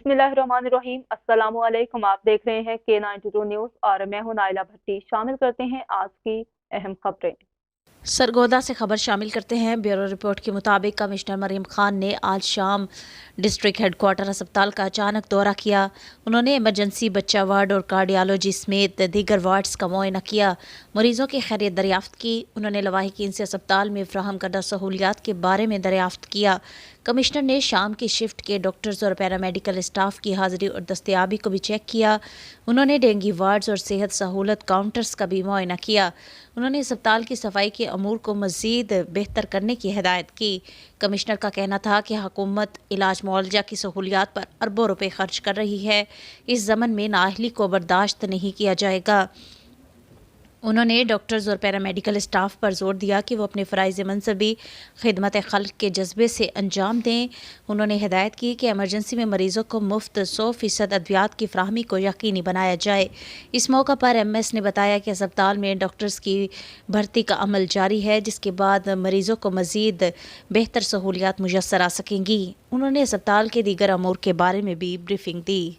बिस्मिल्लाहिर्रहमानिर्रहीम। अस्सलामु अलैकुम। आप देख रहे हैं K92 न्यूज़ और मैं हूं नाइला भट्टी। शामिल करते हैं आज की अहम खबरें। सरगोदा से खबर शामिल करते हैं। ब्यूरो रिपोर्ट के मुताबिक कमिश्नर मरीम खान ने आज शाम डिस्ट्रिक्ट हेडक्वार्टर अस्पताल का अचानक दौरा किया। उन्होंने इमरजेंसी, बच्चा वार्ड और कार्डियोलॉजी समेत दीगर वार्ड्स का मुआयना किया, मरीजों की खैरियत दरियाफ्त की। उन्होंने लवाहिकीन से अस्पताल में फ्राहम करदा सहूलियात के बारे में दरियाफ्त किया। कमिश्नर ने शाम की शिफ्ट के डॉक्टर्स और पैरामेडिकल स्टाफ की हाजिरी और दस्तयाबी को भी चेक किया। उन्होंने डेंगू वार्ड्स और सेहत सहूलत काउंटर्स का भी मुआयना किया। उन्होंने अस्पताल की सफाई के अमूर को मज़ीद बेहतर करने की हिदायत की। कमिश्नर का कहना था कि हुकूमत इलाज मुआवजा की सहूलियात पर अरबों रुपए खर्च कर रही है। इस ज़मन में नाअहली को बर्दाश्त नहीं किया जाएगा। उन्होंने डॉक्टर्स और पैरामेडिकल स्टाफ पर जोर दिया कि वो अपने फ़राइज़ मनसबी खिदमत खल्क के जज्बे से अंजाम दें। उन्होंने हिदायत की कि एमरजेंसी में मरीज़ों को मुफ्त 100% अद्वियात की फ्राहमी को यकीनी बनाया जाए। इस मौका पर MS ने बताया कि अस्पताल में डॉक्टर्स की भर्ती का अमल जारी है, जिसके बाद मरीज़ों को मज़ीद बेहतर सहूलियात मुयस्सर आ सकेंगी। उन्होंने अस्पताल के दीगर अमूर के बारे में भी ब्रीफिंग दी।